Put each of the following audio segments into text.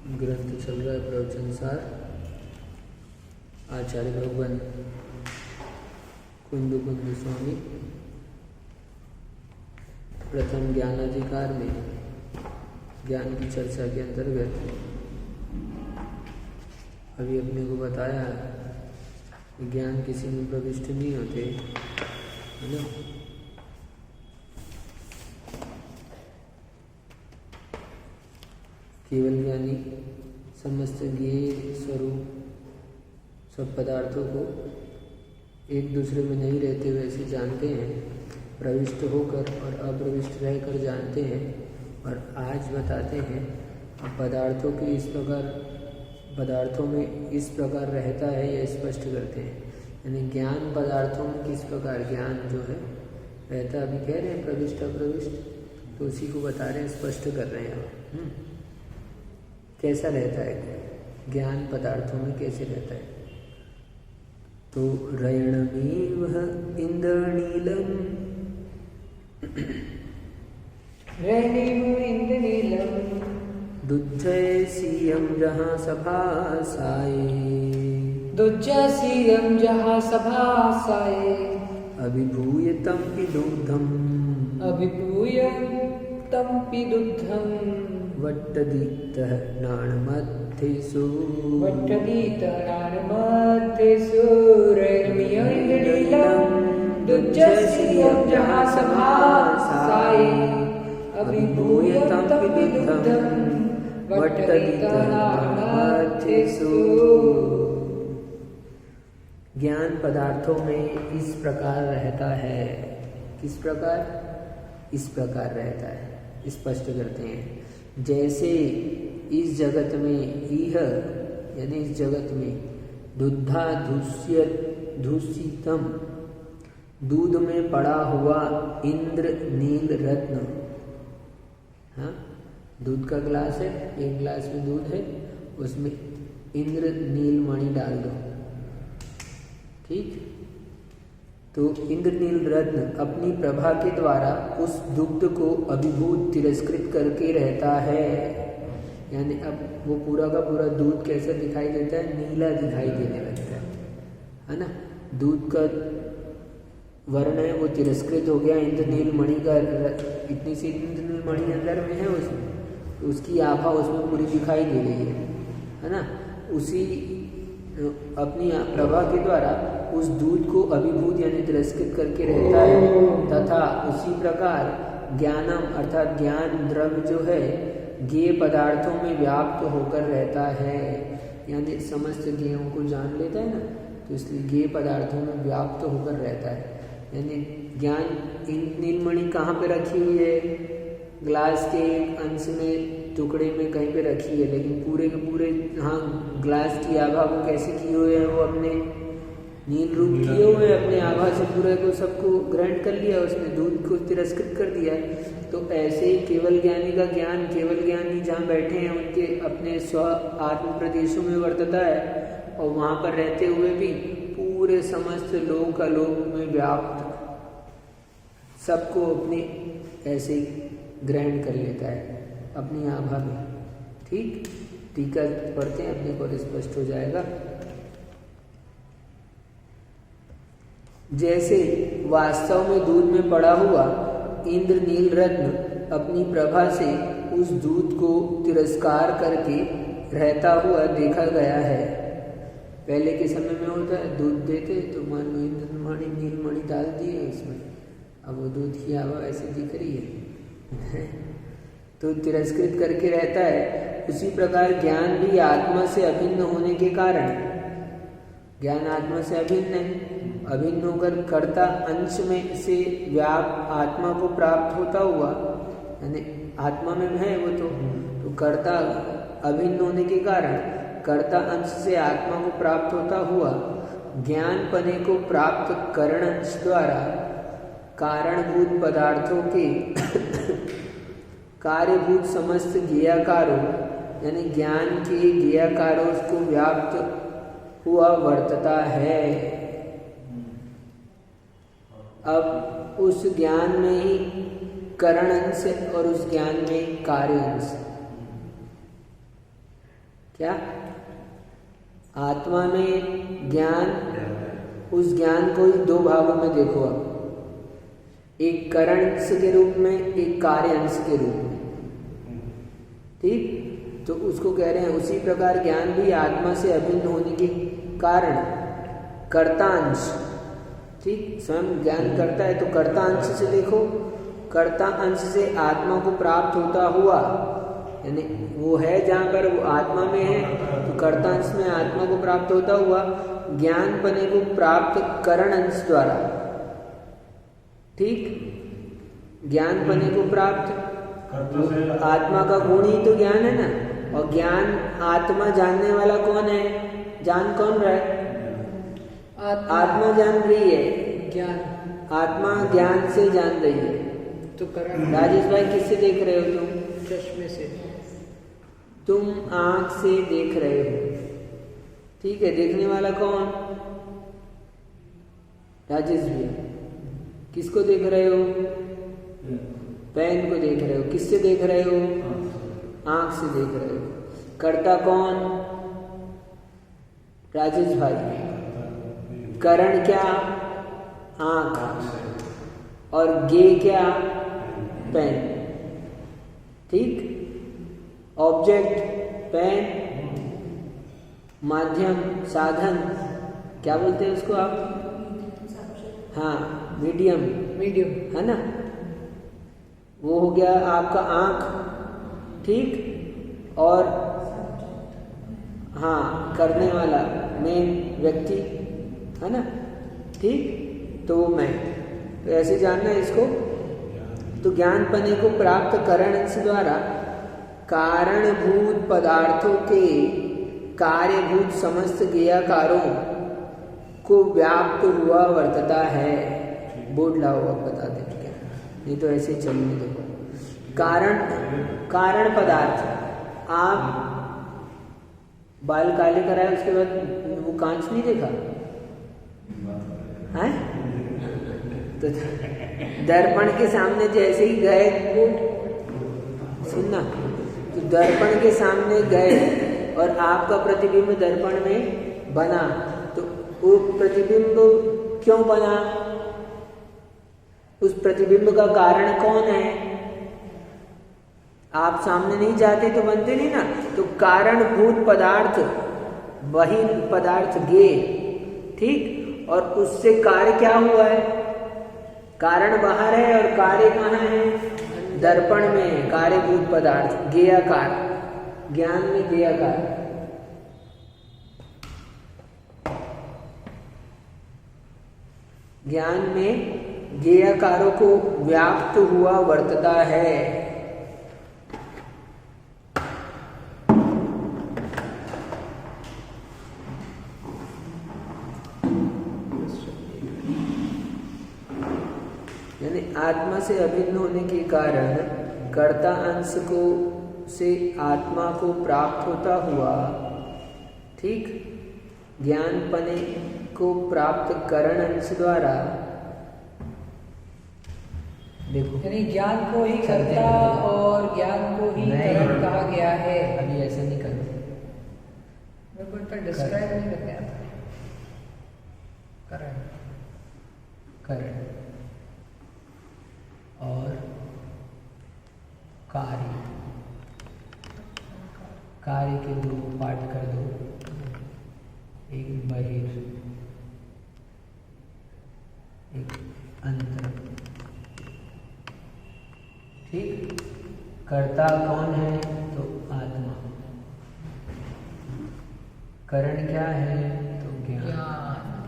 ग्रंथ चल रहा है प्रवचन सार आचार्य भगवान कुंद स्वामी प्रथम ज्ञानाधिकार में ज्ञान की चर्चा के अंतर्गत अभी अपने को बताया कि ज्ञान किसी में प्रविष्ट नहीं होते, है ना। केवल ज्ञानी समस्त ज्ञेय स्वरूप सब पदार्थों को एक दूसरे में नहीं रहते हुए ऐसे जानते हैं, प्रविष्ट होकर और अप्रविष्ट रहकर जानते हैं। और आज बताते हैं पदार्थों की इस प्रकार पदार्थों में इस प्रकार रहता है, यह स्पष्ट करते हैं। यानी ज्ञान पदार्थों में किस प्रकार ज्ञान जो है रहता, अभी कह रहे हैं प्रविष्ट अप्रविष्ट, तो उसी को बता रहे हैं, स्पष्ट कर रहे हैं। कैसा रहता है ज्ञान पदार्थों में, कैसे रहता है। तो रयणमेव इंद्रनीलम दुज्जयसीयम जहाँ सभासाये अभिभूय तम पिदुग्धम वट्टदीतः नाणमध्येषु रयणमीयं दुज्जयसीयं जहाँ सभासाये अभिभूय तम पिदुग्धम वट्टदीतः नाणमध्येषु। ज्ञान पदार्थों में इस प्रकार रहता है। किस प्रकार? इस प्रकार रहता है, स्पष्ट करते हैं। जैसे इस जगत में इह यानी इस जगत में दुग्धा धूषितम दूध में पड़ा हुआ इंद्र नील रत्न, हाँ, दूध का गिलास है, एक गिलास में दूध है, उसमें इंद्र नील मणि डाल दो, ठीक। तो इंद्रनील रत्न अपनी प्रभा के द्वारा उस दुग्ध को अभिभूत तिरस्कृत करके रहता है। यानी अब वो पूरा का पूरा दूध कैसा दिखाई देता है? नीला दिखाई देने लगता है ना। दूध का वर्ण है वो तिरस्कृत हो गया इंद्रनील मणि का, इतनी सी इंद्रनील मणि अंदर में है उसमें, तो उसकी आभा उसमें पूरी दिखाई दे रही है ना। उसी अपनी प्रभा के द्वारा उस दूध को अभिभूत यानी तिरस्कृत करके रहता है। तथा उसी प्रकार ज्ञानम अर्थात ज्ञान द्रव्य जो है ज्ञेय पदार्थों में व्याप्त होकर रहता है। यानी समस्त ज्ञेयों को जान लेता है ना, तो इसलिए ज्ञेय पदार्थों में व्याप्त होकर रहता है। यानी ज्ञान नीलमणि कहाँ पे रखी हुई है? ग्लास के एक अंश में टुकड़े में कहीं पे रखी है, लेकिन पूरे के पूरे, हाँ, ग्लास की आभा को कैसे किए हुए हैं? वो अपने नील रूप किए हुए अपने आभा से पूरे को सबको ग्रहण कर लिया, उसने दूध को तिरस्कृत कर दिया। तो ऐसे ही केवल ज्ञानी का ज्ञान, केवल ज्ञानी जहाँ बैठे हैं उनके अपने स्व आत्म प्रदेशों में वर्तता है, और वहाँ पर रहते हुए भी पूरे समस्त लोक आलोक में व्याप्त सबको अपने ऐसे ग्रहण कर लेता है अपनी आभा में, ठीक। टीका पढ़ते हैं, अपने को स्पष्ट हो जाएगा। जैसे वास्तव में दूध में पड़ा हुआ इंद्र नील रत्न अपनी प्रभा से उस दूध को तिरस्कार करके रहता हुआ देखा गया है। पहले के समय में होता है दूध देते तो मान लो इंद्र मणि नील मणि डाल दिए इसमें, अब वो दूध की आभा ऐसे दिख रही है तो तिरस्कृत करके रहता है। उसी प्रकार ज्ञान भी आत्मा से अभिन्न होने के कारण, ज्ञान आत्मा से अभिन्न है, अभिन्न होकर कर्ता अंश में से व्याप आत्मा को प्राप्त होता हुआ, यानी आत्मा में है वो तो कर्ता अभिन्न होने के कारण कर्ता अंश से आत्मा को प्राप्त होता हुआ ज्ञान पने को प्राप्त करण अंश द्वारा कारणभूत पदार्थों के कार्यभूत समस्त ज्ञेयाकारों यानी ज्ञान के ज्ञेयाकारों को व्याप्त हुआ वर्तता है। अब उस ज्ञान में ही करण अंश और उस ज्ञान में कार्य अंश। क्या? आत्मा में ज्ञान, उस ज्ञान को ही दो भागों में देखो आप, एक कारण अंश के रूप में, एक कार्य अंश के रूप में। ठीक, तो उसको कह रहे हैं उसी प्रकार ज्ञान भी आत्मा से अभिन्न होने के कारण कर्ता अंश, ठीक, स्वयं ज्ञान करता है तो कर्ता अंश से देखो, कर्ता अंश से आत्मा को प्राप्त होता हुआ, यानी वो है जहाँ पर वो आत्मा में है, तो कर्ता अंश में आत्मा को प्राप्त होता हुआ ज्ञान पने को प्राप्त करण अंश द्वारा, ठीक, ज्ञान पने को प्राप्त, आत्मा का गुण ही तो ज्ञान है ना, और ज्ञान आत्मा जानने वाला कौन है? जान कौन रहा है? आत्मा जान रही है, ज्ञान, आत्मा ज्ञान से जान रही है। तो करण राजेश भाई किससे देख रहे हो तुम? चश्मे से। तुम आंख से देख रहे हो, ठीक है, देखने वाला कौन? राजेश भैया, किसको देख रहे हो? पेन को देख रहे हो, किससे देख रहे हो? आंख से देख रहे हो। कर्ता कौन? राजेश भाई। करण क्या? आंख, और गे क्या? पेन, ठीक, ऑब्जेक्ट पेन, माध्यम साधन क्या बोलते हैं उसको आप? हाँ, मीडियम, मीडियम है ना, वो हो गया आपका आंख, ठीक, और हाँ करने वाला मेन व्यक्ति है ना, ठीक, तो वो मैं, तो ऐसे जानना है इसको। तो ज्ञान पने को प्राप्त करण अंश द्वारा कारणभूत पदार्थों के कार्यभूत समस्त ज्ञेयाकारों को व्याप्त हुआ वर्तता है। बोर्ड लाओ अब बता दे क्या, नहीं तो ऐसे ही चलने दो। कारण पदार्थ, आप बाल काले कराए उसके बाद वो कांच नहीं देखा है, तो दर्पण के सामने जैसे ही गए, सुनना, तो दर्पण के सामने गए और आपका प्रतिबिंब दर्पण में बना, तो वो प्रतिबिंब क्यों बना? उस प्रतिबिंब का कारण कौन है? आप सामने नहीं जाते तो बनते नहीं ना, तो कारणभूत पदार्थ वही पदार्थ गे, ठीक, और उससे कार्य क्या हुआ है? कारण बाहर है और कार्य कहाँ है? दर्पण में है। कार्यभूत पदार्थ ज्ञेयाकार, ज्ञान में ज्ञेयाकार, ज्ञान में ज्ञेयाकारों को व्याप्त हुआ वर्तता है। यानी आत्मा से अभिन्न होने के कारण कर्ता अंश को से आत्मा को प्राप्त होता हुआ, ठीक, ज्ञान पने को प्राप्त करण अंश द्वारा, देखो यानी ज्ञान को ही कर्ता और ज्ञान को ही करण कहा गया है। अभी ऐसा नहीं करते, मेरे को इतना डिस्क्राइब नहीं करने आता। करण, करण और कार्य, कार्य के दो पार्ट कर दो, एक बहिर, एक अंतर, ठीक। कर्ता कौन है? तो आत्मा। करण क्या है? तो ज्ञान,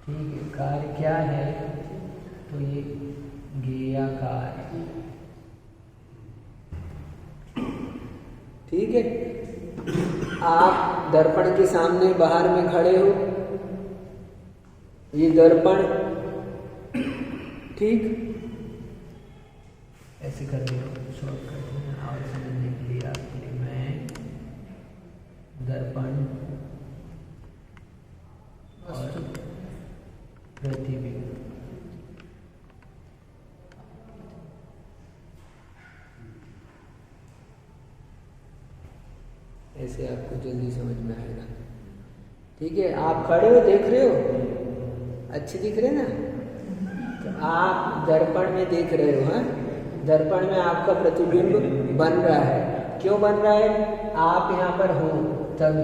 ठीक है। कार्य क्या है? तो ये ज्ञेयाकार, ठीक है। आप दर्पण के सामने बाहर में खड़े हो, ये दर्पण, ठीक, ऐसे कर दो, शॉर्ट कर दो और समझने के लिए आपके लिए मैं दर्पण और प्रतिबिंब, ऐसे आपको जल्दी समझ में आएगा। ठीक है, आप खड़े हो, देख रहे हो, अच्छे दिख रहे ना, तो आप दर्पण में देख रहे हो। हाँ, दर्पण में आपका प्रतिबिंब बन रहा है। क्यों बन रहा है? आप यहाँ पर हो तभी,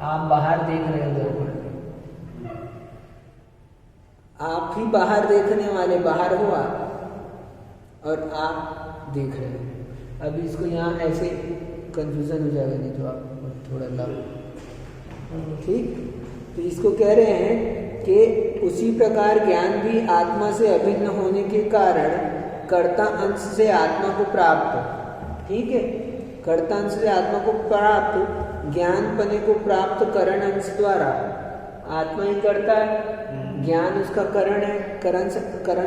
आप बाहर देख रहे हो दर्पण में, आप ही बाहर देखने वाले, बाहर हो आप, और आप देख रहे हो। अभी इसको यहाँ ऐसे कंफ्यूजन हो जाएगा, नहीं तो आप थोड़ा लाओ। ठीक, तो इसको कह रहे हैं कि उसी प्रकार ज्ञान भी आत्मा से अभिन्न होने के कारण कर्ता अंश से आत्मा को प्राप्त, ठीक है, कर्ता अंश से आत्मा को प्राप्त, ज्ञान पने को प्राप्त करण अंश द्वारा, आत्मा ही करता है, ज्ञान उसका करण है, करण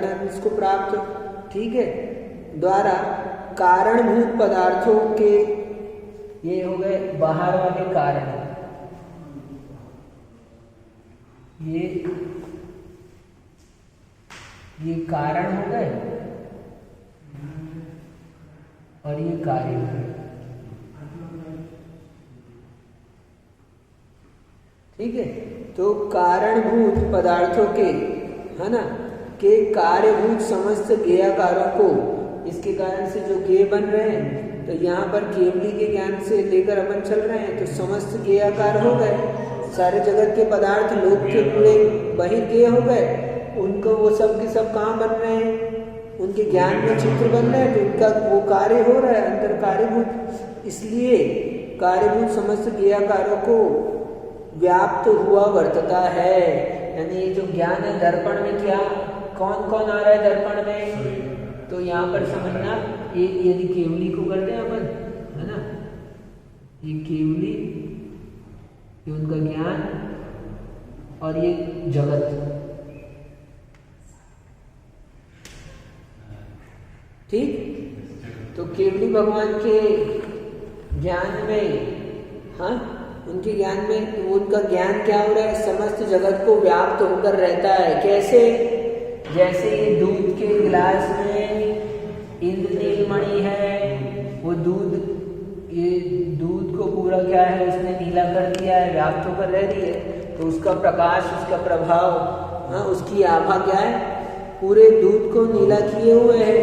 अंश को प्राप्त, ठीक है, द्वारा कारणभूत पदार्थों के, ये हो गए बाहर वाले कारण, ये कारण हो गए और ये कार्य हो गए। ठीक है, तो कारणभूत पदार्थों के, है ना, के कार्यभूत समस्त गेयाकारों को, इसके कारण से जो गेय बन रहे हैं, तो यहाँ पर केवली के ज्ञान से लेकर अपन चल रहे हैं, तो समस्त गेयाकार हो गए, सारे जगत के पदार्थ लोक के पूरे बहिर्गेय हो गए, उनको वो सब के सब कहाँ बन रहे हैं, उनके ज्ञान में चित्र बन रहे हैं, तो उनका वो कार्य हो रहा है अंतर कार्यभूत, इसलिए कार्यभूत समस्त गेयाकारों को व्याप्त हुआ वर्तता है। यानी ये जो ज्ञान है दर्पण में, क्या कौन कौन आ रहा है दर्पण में, तो यहाँ पर समझना, ये यदि केवली को करते हैं अपन, है ना, ये केवली, ये उनका ज्ञान, और ये जगत, ठीक, तो केवली भगवान के ज्ञान में, हाँ, उनके ज्ञान में, उनका ज्ञान क्या हो रहा है, समस्त जगत को व्याप्त होकर रहता है। कैसे? जैसे ये दूध के गिलास में इंद्रनील मणि है, वो दूध, ये दूध को पूरा क्या है, उसने नीला कर दिया है, व्याप्त होकर रह रही है, तो उसका प्रकाश, उसका प्रभाव, हाँ, उसकी आभा क्या है, पूरे दूध को नीला किए हुए है।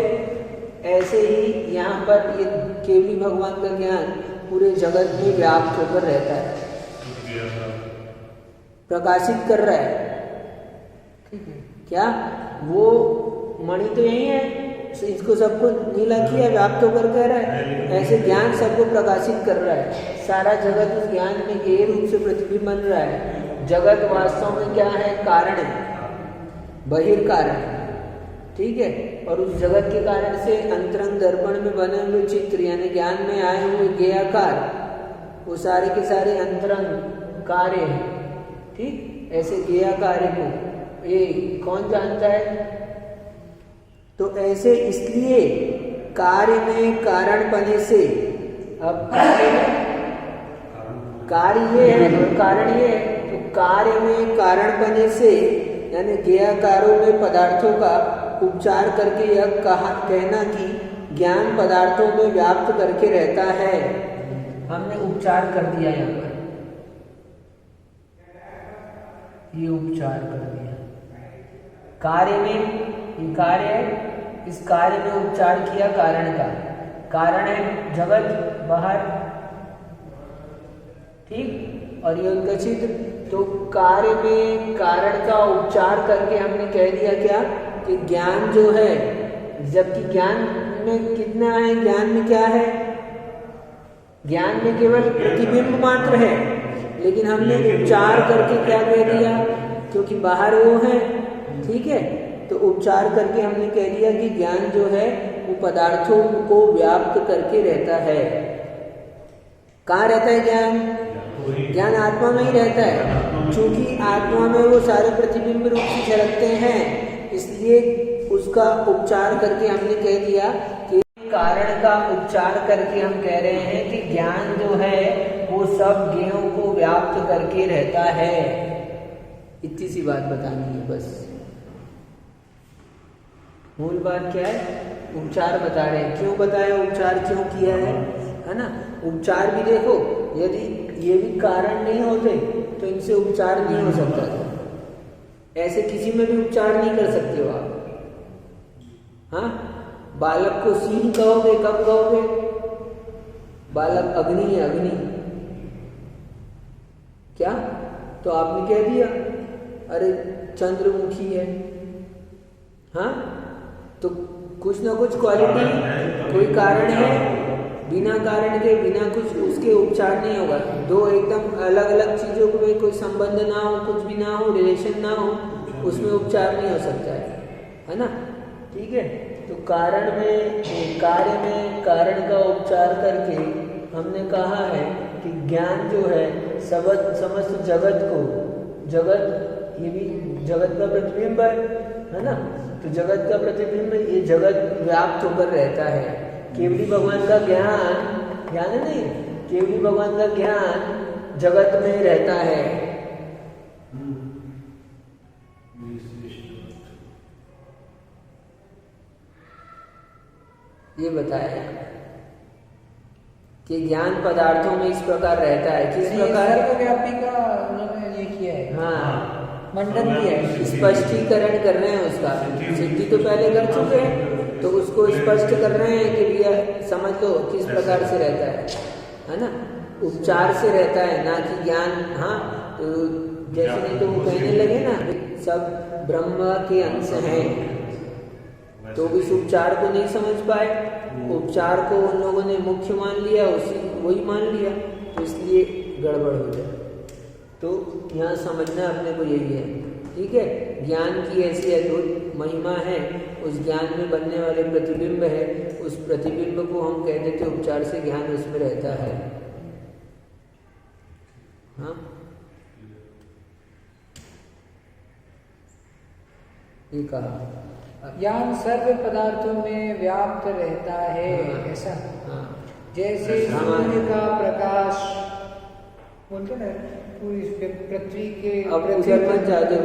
ऐसे ही यहाँ पर ये केवली भगवान का ज्ञान पूरे जगत में व्याप्त होकर रहता है, प्रकाशित कर रहा है। ठीक है, क्या वो मणि तो यही है, इसको सबको नीला किया, व्याप्त होकर कह रहा है, ऐसे ज्ञान सबको प्रकाशित कर रहा है, सारा जगत उस ज्ञान में गेय रूप से प्रतिबिंब बन रहा है। जगत वास्तव में क्या है, कारण है, बहिर्कारण, ठीक है, और उस जगत के कारण से अंतरंग दर्पण में बने हुए चित्र, यानी ज्ञान में आए हुए गेयाकार, वो सारे के सारे अंतरंग कार्य हैं। ठीक, ऐसे गेया कार्य को ये कौन जानता है, तो ऐसे इसलिए कार्य में कारण बने से, अब कार्य में कार्य ये है और कारण ये है, तो कार्य में कारण बने से, यानी गेयाकारों में पदार्थों का उपचार करके यह कहना कि ज्ञान पदार्थों में व्याप्त करके रहता है। हमने उपचार कर दिया, यहाँ पर ये उपचार कर दिया, कार्य में, ये कार्य है, इस कार्य में उपचार किया कारण का, कारण है जगत बाहर, ठीक, और ये उनका चित्र, तो कार्य में कारण का उपचार करके हमने कह दिया क्या, कि ज्ञान जो है, जबकि ज्ञान में कितना है, ज्ञान में क्या है, ज्ञान में केवल प्रतिबिंब मात्र है, लेकिन हमने उपचार करके क्या कह दिया, क्योंकि बाहर वो है, ठीक है, तो उपचार करके हमने कह दिया कि ज्ञान जो है वो पदार्थों को व्याप्त करके रहता है। कहाँ रहता है ज्ञान? ज्ञान आत्मा में ही रहता है, क्योंकि आत्मा में वो सारे प्रतिबिंब रूप से झलकते हैं, इसलिए उसका उपचार करके हमने कह दिया कि कारण का उपचार करके हम कह रहे हैं कि ज्ञान जो है वो सब ज्ञेयों को व्याप्त करके रहता है। इतनी सी बात बतानी है बस। मूल बात क्या है? उपचार बता रहे हैं। क्यों बताया, उपचार क्यों किया है ना? उपचार भी देखो, यदि ये भी कारण नहीं होते तो इनसे उपचार नहीं हो सकता था। ऐसे किसी में भी उपचार नहीं कर सकते हो आप। हाँ, बालक को सिंह कहोगे कब कहोगे? बालक अग्नि है, अग्नि। क्या? तो आपने कह दिया अरे चंद्रमुखी है। हाँ, तो कुछ ना कुछ क्वालिटी, कोई कारण है, बिना कारण के, बिना कुछ उसके उपचार नहीं होगा। दो एकदम अलग अलग चीजों में कोई संबंध ना हो, कुछ भी ना हो, रिलेशन ना हो, उसमें उपचार नहीं हो सकता है ना? ठीक है। तो कारण में, कार्य में कारण का उपचार करके हमने कहा है कि ज्ञान जो है समस्त जगत को, जगत ये भी जगत का प्रतिबिंब है ना? तो जगत का प्रतिबिंब, ये जगत व्याप्त होकर रहता है। केवली भगवान का ज्ञान है नहीं, केवली भगवान का ज्ञान जगत में रहता है। ये बताया कि ज्ञान पदार्थों में इस प्रकार रहता है। किस प्रकार? सर्वव्यापी का उन्होंने ये किया है। हाँ, मंडन किया है। स्पष्टीकरण कर रहे हैं उसका। सिद्धि तो पहले कर चुके हैं, तो उसको स्पष्ट कर रहे हैं कि भैया समझ लो किस प्रकार से रहता है ना? उपचार से रहता है, ना कि ज्ञान। हाँ, तो जैसे नहीं तो वो कहने लगे ना सब ब्रह्म के अंश हैं, तो इस उपचार को नहीं समझ पाए। उपचार को उन लोगों ने मुख्य मान लिया, उसी वही मान लिया, तो इसलिए गड़बड़ हो जाए। तो यहाँ समझना अपने को यही है। ठीक है, ज्ञान की ऐसी अद्भुत महिमा है, उस ज्ञान में बनने वाले प्रतिबिंब है, उस प्रतिबिंब को हम कह देते उपचार से ज्ञान उसमें रहता है। हाँ, ये कहा ज्ञान सर्व पदार्थों में व्याप्त रहता है। हाँ, ऐसा हाँ, जैसे सूर्य का प्रकाश बोलते ना पूरी पृथ्वी के, अब उधर मत जा दो।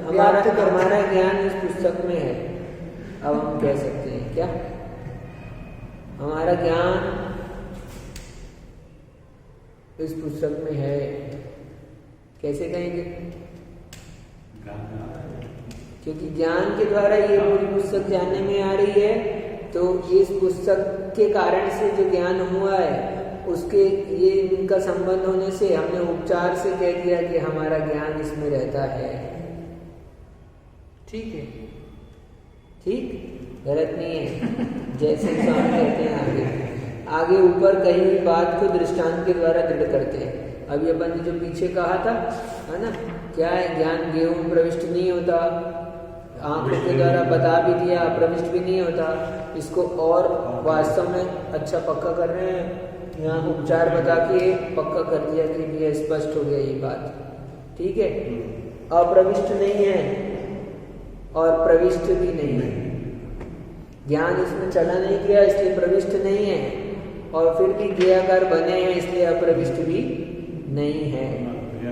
हमारा ज्ञान इस पुस्तक में है, अब हम कह सकते हैं क्या? हमारा ज्ञान इस पुस्तक में है, कैसे कहेंगे? क्योंकि ज्ञान के द्वारा ये पूरी पुस्तक जानने में आ रही है, तो इस पुस्तक के कारण से जो ज्ञान हुआ है उसके ये इनका संबंध होने से हमने उपचार से कह दिया कि हमारा ज्ञान इसमें रहता है। ठीक है, ठीक, गलत नहीं है। जैसे स्वामी कहते हैं आगे ऊपर कहीं भी बात को दृष्टांत के द्वारा दृढ़ करते हैं। अभी अपन ने जो पीछे कहा था है ना, क्या है? ज्ञान गेहूं में प्रविष्ट नहीं होता, आंखों के द्वारा बता भी दिया, प्रविष्ट भी नहीं होता। इसको और वास्तव में अच्छा पक्का कर रहे हैं, यहाँ उपचार बता के पक्का कर दिया कि ये स्पष्ट हो गया ये बात। ठीक है, अप्रविष्ट नहीं है और प्रविष्ट भी नहीं है। ज्ञान इसमें चला नहीं गया इसलिए प्रविष्ट नहीं है, और फिर भी क्रियाकार बने हैं इसलिए अप्रविष्ट भी नहीं है।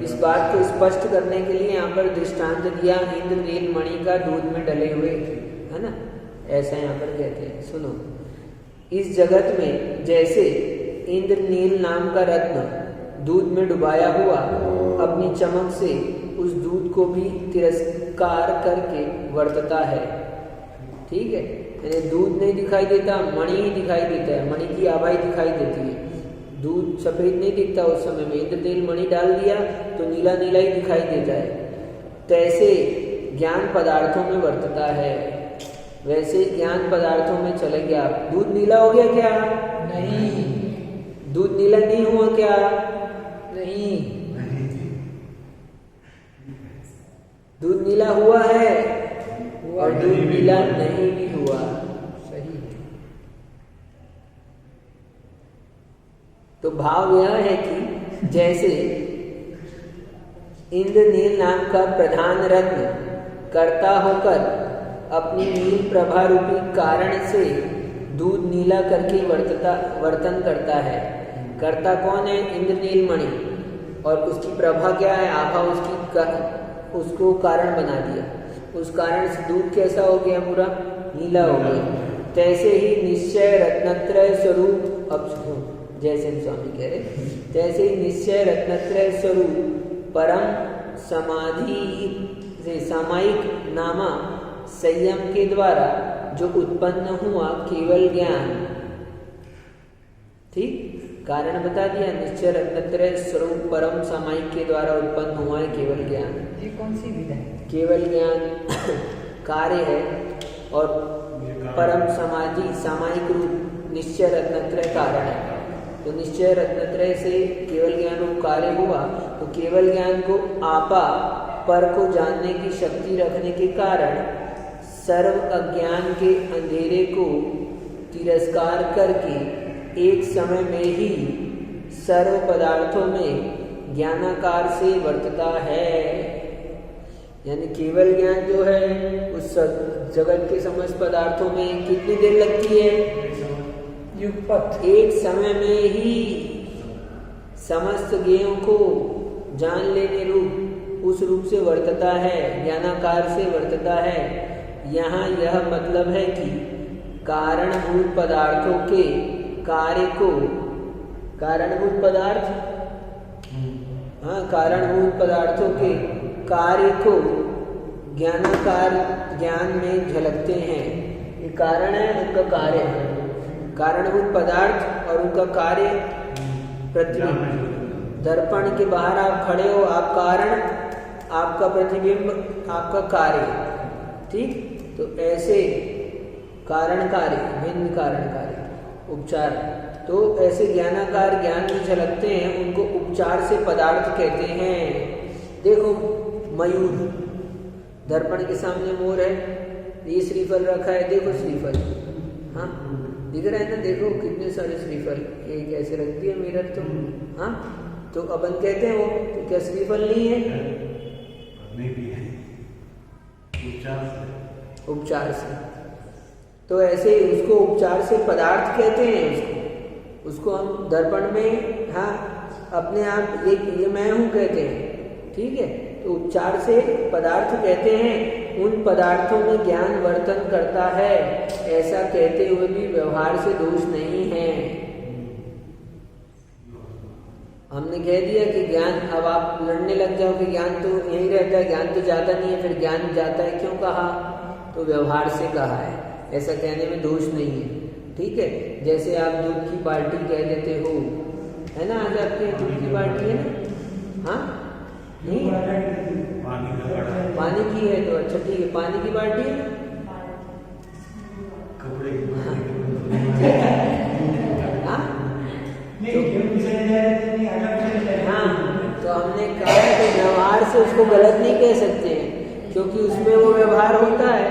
इस बात को स्पष्ट करने के लिए यहाँ पर दृष्टांत दिया इंद्रनील मणि का दूध में डले हुए, है ना? ऐसा यहाँ पर कहते हैं। सुनो, इस जगत में जैसे इंद्रनील नाम का रत्न दूध में डुबाया हुआ अपनी चमक से उस दूध को भी तिरस्कार करके वर्तता है। ठीक है, यानी दूध नहीं दिखाई देता, मणि ही दिखाई देता है, मणि की आभाई दिखाई देती है। दूध सफेद नहीं दिखता उस समय में, इंद्रनील मणि डाल दिया तो नीला नीला ही दिखाई देता है। तैसे ज्ञान पदार्थों में वर्तता है, वैसे ज्ञान पदार्थों में चले गया। दूध नीला हो गया क्या? नहीं। दूध नीला नहीं हुआ क्या? नहीं। दूध नीला हुआ है और दूध नीला नहीं भी हुआ। सही है। तो भाव यह है कि जैसे इंद्रनील नाम का प्रधान रत्न कर्ता होकर अपनी नील प्रभा रूपी कारण से दूध नीला करके वर्तन करता है। कर्ता कौन है? इंद्रनील मणि, और उसकी प्रभा क्या है? आभा उसको कारण बना दिया। उस कारण से दूध कैसा हो गया? पूरा नीला हो गया। तैसे ही निश्चय रत्नत्रय स्वरूप, अब जयसेन स्वामी कह रहे, तैसे ही निश्चय रत्नत्रय स्वरूप परम समाधि से सामायिक नामा संयम के द्वारा जो उत्पन्न हुआ केवल ज्ञान, ठीक, कारण बता दिया, निश्चय रत्नत्रय स्वरूप परम सामायिक के द्वारा उत्पन्न हुआ है केवल ज्ञान। ये कौन सी विधा है? केवल ज्ञान कार्य है और परम समाधि सामायिक रूप निश्चय रत्नत्रय कारण है। तो निश्चय रत्नत्रय से केवल ज्ञान रूप कार्य हुआ, तो केवल ज्ञान को आपा पर को जानने की शक्ति रखने के कारण सर्व अज्ञान के अंधेरे को तिरस्कार करके एक समय में ही सर्व पदार्थों में ज्ञानाकार से वर्तता है। यानी केवल ज्ञान जो है उस जगत के समस्त पदार्थों में कितनी देर लगती है? युगपथ। एक समय में ही समस्त ज्ञेयों को जान लेने रूप उस रूप से वर्तता है, ज्ञानाकार से वर्तता है। यहाँ यह मतलब है कि कारणभूत पदार्थों के कार्य को, कारणभूत पदार्थ, हाँ, कारणभूत पदार्थों के कार्य को ज्ञानाकार ज्ञान में झलकते हैं। ये कारण है, उनका कार्य है। कारणभूत पदार्थ और उनका कार्य प्रतिबिंब। दर्पण के बाहर आप खड़े हो, आप कारण, आपका प्रतिबिंब, आपका कार्य, ठीक। तो ऐसे कारण कार्य, भिन्न कारण कार्य, उपचार, तो ऐसे ज्ञानाकार ज्ञान में झलकते हैं, उनको उपचार से पदार्थ कहते हैं। देखो मयूर, दर्पण के सामने मोर है, ये श्रीफल रखा है, देखो श्रीफल, हाँ दिख रहा है ना, देखो कितने सारे श्रीफल, एक ऐसे रख दिया मिरर, तो हाँ, तो अपन कहते हैं वो, तो क्या श्रीफल नहीं है? नहीं भी है, उपचार से। तो ऐसे उसको उपचार से पदार्थ कहते हैं, उसको हम दर्पण में, हाँ, अपने आप एक ये मैं हूँ कहते हैं, ठीक है। तो उपचार से पदार्थ कहते हैं, उन पदार्थों में ज्ञान वर्तन करता है, ऐसा कहते हुए भी व्यवहार से दोष नहीं है। हमने कह दिया कि ज्ञान, अब आप लड़ने लग जाओ कि ज्ञान तो यही रहता है, ज्ञान तो जाता नहीं है, फिर ज्ञान जाता है क्यों कहा? तो व्यवहार से कहा है, ऐसा कहने में दोष नहीं है, ठीक है। जैसे आप दूध की बाल्टी कह देते हो, है ना, आज आपके दूध की बाल्टी है ना, हाँ, नहीं पानी की है, तो अच्छा ठीक है, पानी की बाल्टी है, हाँ, हाँ, तो हमने कहा है कि व्यवहार से उसको गलत नहीं कह सकते हैं, क्योंकि उसमें वो व्यवहार होता है।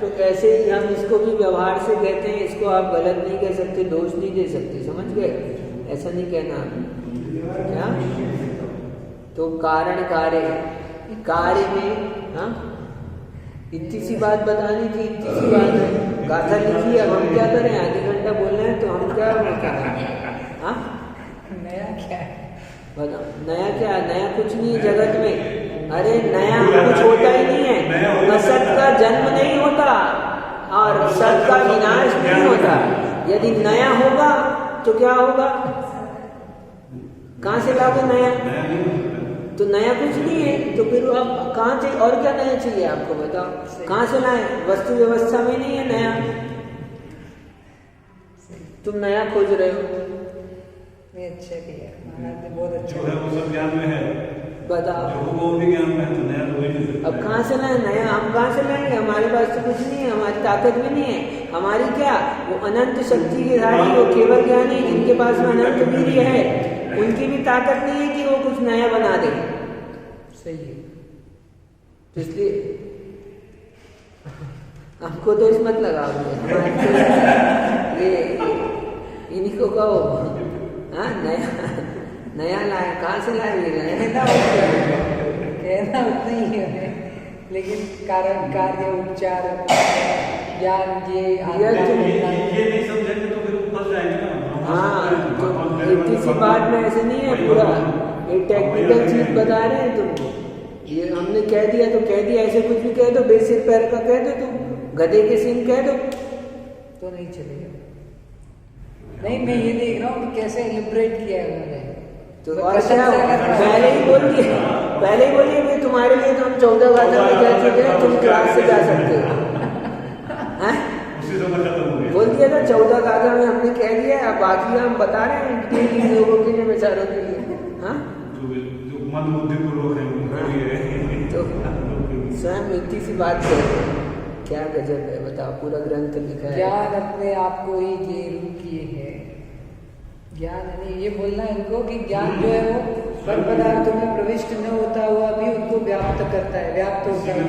तो ऐसे ही हम इसको भी व्यवहार से कहते हैं, इसको आप गलत नहीं कह सकते, दोष नहीं दे सकते, समझ गए? ऐसा नहीं कहना आपने, क्या? तो कारण कार्य, कार्य में, हाँ, इतनी सी बात बतानी थी, इतनी सी बात है, गाथा लिखी, अब हम क्या करें? आधे घंटा बोलना है तो हम क्या करें? हाँ, नया क्या है? बताओ, नया क्या? नया कुछ नहीं है जगत में। अरे नया कुछ होता ही नहीं है, असत का जन्म नहीं होता और सत का विनाश नहीं होता। यदि नया होगा तो क्या होगा? कहाँ से लाओगे नया? तो नया कुछ नहीं है, तो फिर आप कहाँ से, और क्या नया चाहिए आपको? बताओ कहाँ से लाए? वस्तु व्यवस्था में नहीं है नया, तुम नया खोज रहे हो। अच्छा किया महाराज ने, बहुत अच्छा, जो है वो सब ज्ञान में है, बताओ जो वो भी ज्ञान में है, तो नया तो वही। अब कहाँ से लाए नया? हम कहाँ से लाएंगे? हमारे पास तो कुछ नहीं है, हमारी ताकत भी नहीं है। हमारी क्या, वो अनंत शक्ति के धारी, वो केवल ज्ञानी जिनके पास में अनंत वीर्य है, उनकी भी ताकत नहीं है कि वो कुछ नया बना दे। सही है, तो इसलिए हमको तो इस मत लगाओ, ये इन्हीं को कहो, हाँ, नया नया लाए, कहाँ से लाएंगे? कहना उतना ही है, लेकिन कारण कार्य उपचार ज्ञान ये नहीं समझेंगे तो फिर फंस जाएंगे ना। हाँ, तो इतनी सी बात में ऐसे नहीं है, पूरा एक टेक्निकल चीज बता रहे हैं तुमको। ये हमने कह दिया तो कह दिया, ऐसे कुछ भी कह दो, बेसिर पैर का कह दो, तुम गधे के सिंह कह दो तो नहीं चलेगा। नहीं, मैं ये देख रहा हूँ कि कैसे एलिब्रेट किया है उन्होंने। तो मैं और प्रशंसा क्या, कर रहा हूँ। पहले ही बोलिए कि तुम्हारे लिए तो हम 14 गाथा में कह चुके हैं, तुम क्लास से जा सकते हो। हैं? उसी समय खत्म हो गया। बोल दिया था 14 गाथा में हमने कह दिया, अब बाकी हम बता रहे हैं इन लोगों के लिए, बेचारों के लिए। हाँ, जो मंदबुद्धिपूर्वक है उनका भी है। तो स्वयं इतनी सी बात कहते हैं, क्या गजब है, बताओ। पूरा ग्रंथ लिखा है। ज्ञान अपने आप को ही गेरू किए है। ज्ञान यानी ये बोलना है इनको कि ज्ञान जो है वो पर पदार्थों में प्रविष्ट न होता हुआ भी उनको व्याप्त करता है, व्याप्त होता है।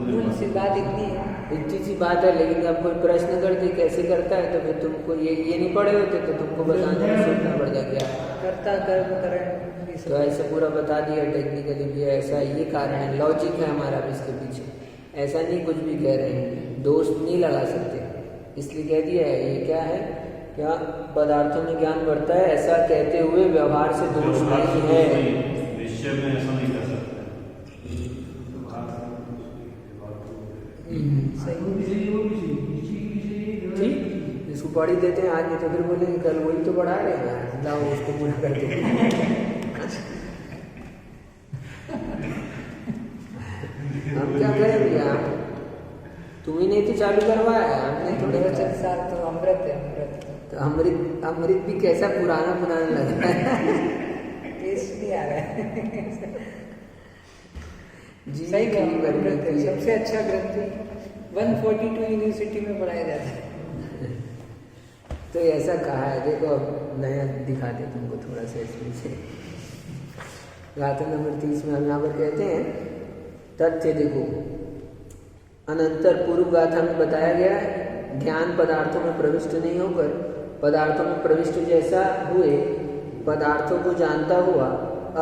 मूल सी बात इतनी है। इतनी सी बात है, लेकिन अब कोई प्रश्न करते कैसे करता है, तो फिर तुमको ये नहीं पढ़े होते तो तुमको बताने में सोचना पड़ जाता क्या कर्ता कर्म करण। तो ऐसे पूरा बता दिया टेक्निकली भी, ऐसा ये कारण है, लॉजिक है हमारा भी इसके पीछे। ऐसा नहीं कुछ भी कह रहे हैं, दोष नहीं लगा सकते, इसलिए कह दिया है। ये क्या है, क्या पदार्थों में ज्ञान बढ़ता है, ऐसा कहते हुए व्यवहार से दोष नहीं है। निश्चय में ऐसा नहीं कर सकते। ठीक, इसको पढ़ ही देते हैं आज, नहीं तो फिर बोलेंगे कल वही तो पढ़ा रहे हैं, लाओ उसको पूरा कर दो। हम क्या करें भैया, तुम ही नहीं तो चालू करवाया, हमने थोड़े प्रवचन सार तो अमृत है, अमृत। तो अमृत भी कैसा पुराना लग रहा है। टेस्ट नहीं आ रहा है। जी सही कहा, ठीक अमृत है है। सबसे अच्छा ग्रंथ। 142 यूनिवर्सिटी में पढ़ाया जाता है। तो ऐसा कहा है, देखो अब नया दिखाते तुमको थोड़ा सा इसमें से। गाथा नंबर 30 में हम यहाँ पर कहते हैं तथ्य, देखो अनंतर पूर्व गाथा में बताया गया है, ज्ञान पदार्थों में प्रविष्ट नहीं होकर पदार्थों में प्रविष्ट जैसा हुए पदार्थों को जानता हुआ।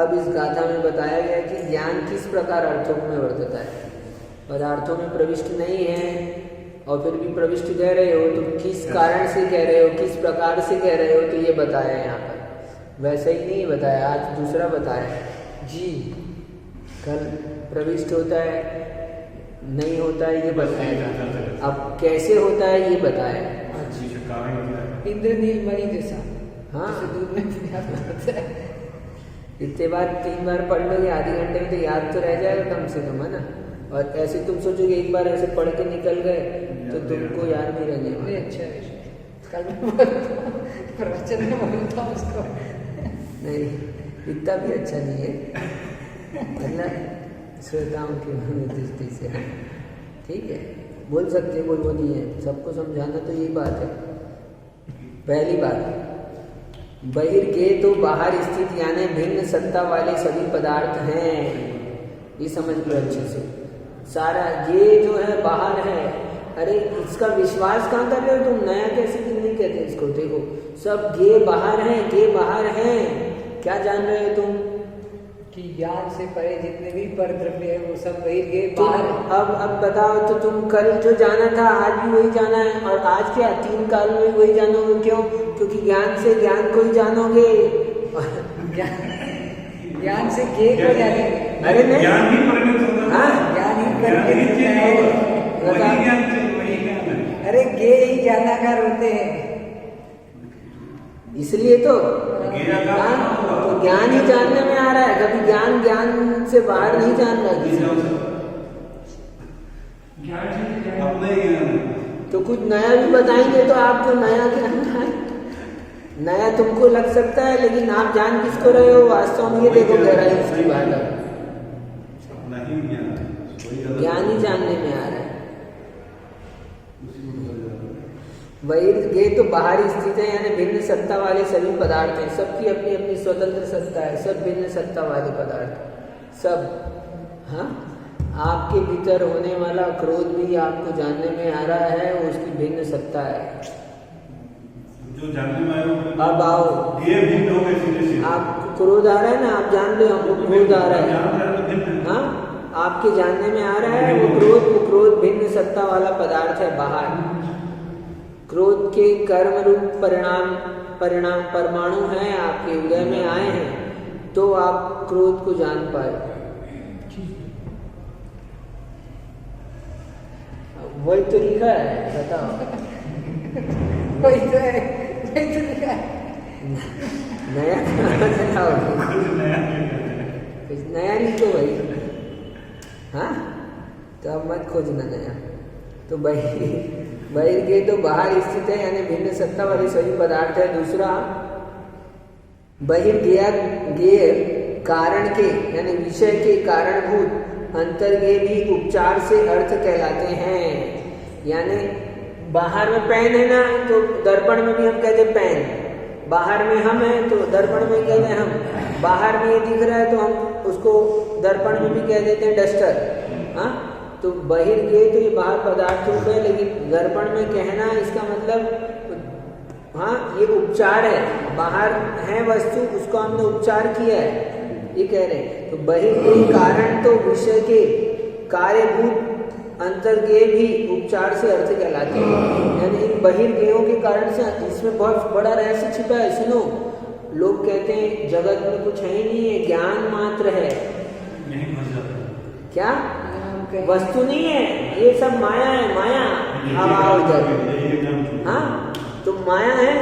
अब इस गाथा में बताया गया कि ज्ञान किस प्रकार अर्थों में वर्तता है। पदार्थों में प्रविष्ट नहीं है और फिर भी प्रविष्ट कह रहे हो, तो किस कारण से कह रहे हो, किस प्रकार से कह रहे हो, तो ये बताया है यहाँ पर। वैसे ही नहीं बताया, आज दूसरा बताया जी। कल प्रविष्ट होता है, नहीं होता है, ये बताया। अब कैसे होता है ये बताया। इंद्रनील मणि जैसा। हाँ, दूध में होता है। इतने बार 3 बार पढ़ लोगे, आधे घंटे में तो याद तो रह जाएगा कम से कम, है ना। और ऐसे तुम सोचोगे एक बार ऐसे पढ़ के निकल गए तो तुमको याद नहीं रहने वाला। अच्छा विषय, कल मैं बोलता हूँ, प्रवचन में बोलता हूँ उसको। नहीं, इतना भी अच्छा नहीं है, मतलब श्रोताओं की दृष्टि से। ठीक है, बोल सकते, कोई वो नहीं है, सबको समझाना तो यही बात है। पहली बात, बहिर्गे तो बाहर स्थित यानी भिन्न सत्ता वाले सभी पदार्थ हैं, ये समझ लो अच्छे से। सारा ये जो है बाहर है, अरे इसका विश्वास कहाँ कर रहे हो तुम, नया कैसे नहीं कहते इसको। देखो सब गे बाहर हैं, गे बाहर हैं, क्या जान रहे हो तुम कि ज्ञान से परे जितने भी पर द्रव्य है वो सब बहिर्गे बाहर है। अब बताओ तो तुम कल जो जाना था आज भी वही जाना है, और आज क्या 3 काल में वही जानोगे। क्यों? क्योंकि ज्ञान से ज्ञान को ही जानोगे। ज्ञान से गे को जानेंगे। अरे नहीं, ज्ञान ही परिणत होता है। हाँ, ज्ञान ही परिणत होता है। वही ज्ञान से वही ज्ञान है। अरे गे ही ज्ञानाकार होते हैं, इसलिए तो तो ज्ञान ही जानने में आ रहा है। कभी ज्ञान से बाहर नहीं जान रहा किसी अपने ज्ञान। तो कुछ नया भी बताएंगे तो आपको नया ज्ञान है, नया तुमको लग सकता है, लेकिन आप जान किसको रहे हो वास्तव में, ये देखो गहराई इसकी बात है। ज्ञान ही जानने में आ रहा है। बहिर्गे तो बाहर स्थित है यानी भिन्न सत्ता वाले सभी पदार्थ हैं, सबकी अपनी अपनी स्वतंत्र सत्ता है, सब भिन्न सत्ता वाले पदार्थ सब। हाँ, आपके भीतर होने वाला क्रोध भी आपको जानने में आ रहा है, उसकी भिन्न सत्ता है। जो जानने में आया अब आओ, ये भिन्न हो गए सीधे। आपको क्रोध आ रहा है ना, आप जान रहे हो हमको क्रोध आ रहा है। हाँ, आपके जानने में आ रहा है वो क्रोध भिन्न सत्ता वाला पदार्थ है बाहर। क्रोध के कर्म रूप परिणाम परमाणु हैं, आपके हृदय में आए हैं, तो आप क्रोध को जान पाए। वही तो लिखा है, बताओ। वही तो है, वही तो लिखा है। नया क्या होगा? कुछ नया नहीं करते हैं। कुछ नया लिखो भाई। हाँ, तो अब मत खोजना नया। तो बहिर्गे तो बाहर स्थित है, यानी भिन्न सत्ता वाले सभी पदार्थ है। दूसरा, बहिर्गेय कारण के यानी विषय के कारणभूत अंतर्गेय भी उपचार से अर्थ कहलाते हैं। यानी बाहर में पेन है ना, तो दर्पण में भी हम कहते हैं पेन। बाहर में हम हैं तो दर्पण में कहते हैं हम। बाहर में ये दिख रहा है तो हम उसको दर्पण में भी कह देते हैं डस्टर। हाँ, तो बहिर्गेय तो ये बाहर पदार्थ रूप है, लेकिन दर्पण में कहना इसका मतलब हाँ ये उपचार है। बाहर है वस्तु, उसको हमने उपचार किया है, ये कह रहे हैं। तो बहिर्गेय कारण तो विषय के कार्यभूत अंतर्गेय भी उपचार से अर्थ कहलाते हैं। यानी इन बहिर्गेयों के कारण से इसमें बहुत बड़ा रहस्य छिपा है। सुनो, लोग कहते हैं जगत में कुछ है ही नहीं है, ज्ञान मात्र है। नहीं फंस जाता। क्या वस्तु नहीं है, ये सब माया है। माया अब इधर, हाँ, तो माया है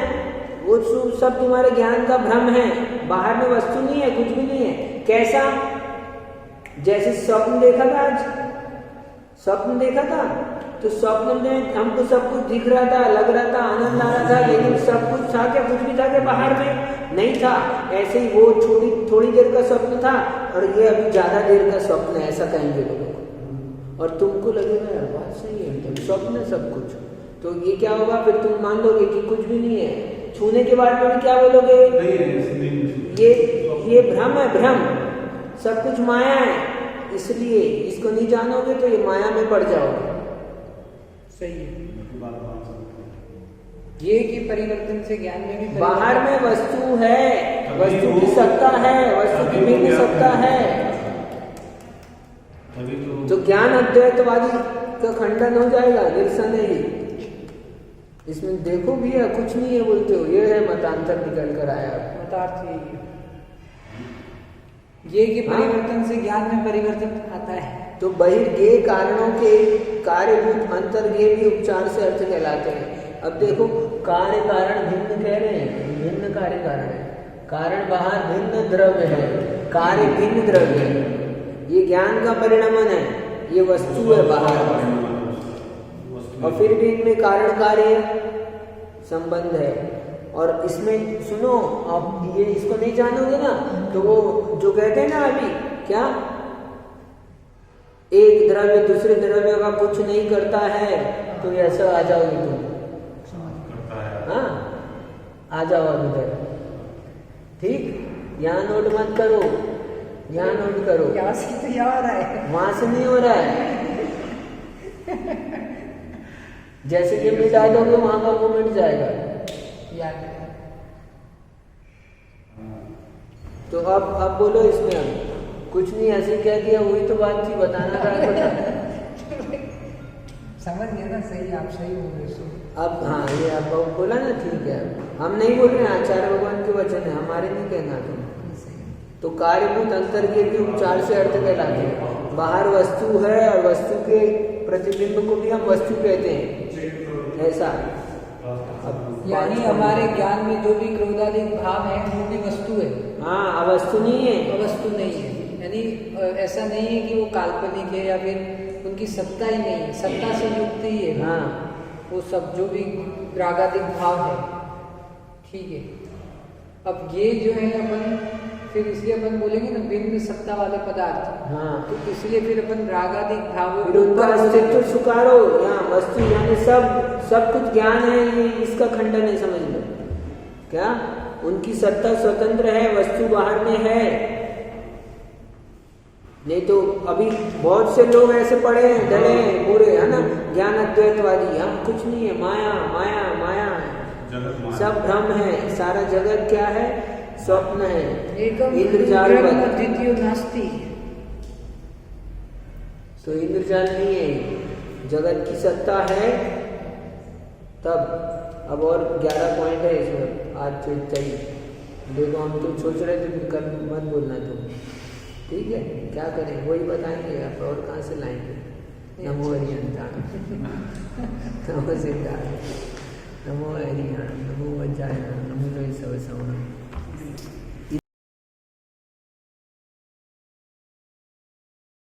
वो सब तुम्हारे ज्ञान का भ्रम है। बाहर में वस्तु नहीं है, कुछ भी नहीं है। कैसा? जैसे स्वप्न देखा था, आज स्वप्न देखा था, तो स्वप्न में हमको सब कुछ दिख रहा था, लग रहा था, आनंद आ रहा था, लेकिन सब कुछ था क्या? कुछ भी था क्या? बाहर में नहीं था। ऐसे ही वो थोड़ी देर का स्वप्न था और ये अभी ज्यादा देर का स्वप्न है, ऐसा कहेंगे लोग। और तुमको लगेगा यार बात सही है, तो स्वप्न है सब कुछ। तो ये क्या होगा? फिर तुम मान लोगे कि कुछ भी नहीं है। छूने के बाद में भी क्या बोलोगे? ये भ्रम है, भ्रम। सब कुछ माया है, इसलिए इसको नहीं जानोगे तो ये माया में पड़ जाओगे। सही है। ये कि परिवर्तन से ज्ञान में भी बाहर में वस्तु है, वस्तु की सत्ता है, वस्तु की भिन्न सत्ता है। तो ज्ञान अद्वैतवादी का खंडन हो जाएगा, निरसन है ये। इसमें देखो भी है, कुछ नहीं है बोलते हो, ये है मतांतर निकल कर आया। मतार्थ यही है, ये कि परिवर्तन से ज्ञान में परिवर्तन आता है। तो बहिर्गेय कारणों के कार्यभूत अंतर्गेय भी उपचार से अर्थ कहलाते हैं। अब देखो, कार्य कारण भिन्न कह रहे हैं, भिन्न कार्य कारण है। कारण बाहर भिन्न द्रव्य है, कार्य भिन्न द्रव्य है। ये ज्ञान का परिणमन है, ये वस्तु है बाहर, और फिर भी इनमें कारण कार्य संबंध है। और इसमें सुनो, आप ये इसको नहीं जानोगे ना, तो वो जो कहते हैं ना अभी क्या, एक द्रव्य दूसरे द्रव्य का कुछ नहीं करता है, तो ऐसा आ जाओगे तुम। हाँ, आ जाओ उधर, ठीक। यहाँ नोट मत करो, यहाँ नोट करो, यहाँ से तो यहाँ आ रहा है, वहां से नहीं हो रहा है। जैसे कि मिटा दोगे वहां का वो मिट जाएगा। याद है। तो अब बोलो इसमें, अब कुछ नहीं, ऐसे कह दिया, वही तो बात थी, बताना था। समझ गए ना? सही, आप सही बोल रहे हो। अब हाँ, ये आप बोला ना, ठीक है। हम नहीं बोल रहे हैं, आचार्य भगवान के वचन है, हमारे नहीं कहना तुम। तो कार्यभूत अंतर के भी उपचार से अर्थ कहलाते हैं। बाहर वस्तु है और वस्तु के प्रतिबिंब को भी हम वस्तु कहते हैं, ऐसा। यानी हमारे ज्ञान में जो भी क्रोधादिक भाव है वो भी वस्तु है। हाँ, अवस्तु नहीं है, अवस्तु नहीं है। यानी ऐसा नहीं है कि वो काल्पनिक है या फिर उनकी सत्ता ही नहीं है, सत्ता से युक्त ही है। हाँ, वो सब जो भी रागादिक भाव है, ठीक है। अब ये जो है अपन फिर इसलिए अपन बोलेंगे ना भिन्न सत्ता वाले पदार्थ। हाँ, तो इसलिए फिर अपन रागादिक भावों फिर उनका अस्तित्व स्वीकारो। यहाँ वस्तु यानी सब कुछ ज्ञान है, ये इसका खंडन है, समझ लो। क्या उनकी सत्ता स्वतंत्र है, वस्तु बाहर में है। नहीं तो अभी बहुत से लोग ऐसे पड़े हैं, डले हैं पूरे, है ना, ज्ञान अद्वैतवादी, हम कुछ नहीं है, माया माया माया है, सब भ्रम है, सारा जगत क्या है? स्वप्न है, इंद्रजाल। द्वितीय नास्ति, तो इंद्रजाल नहीं है, जगत की सत्ता है। तब अब और 11 पॉइंट है इसमें, आज चाहिए। देखो, हम तो सोच रहे थे फिर कल मत बोलना तुम, ठीक है? क्या करें, वही बताएंगे आप, और कहाँ से लाएंगे? नमो हरियंता, नमो सिद्धार्थ। नमो हरियाणा, नमो वज्रायण, नमो लोई सवसवण।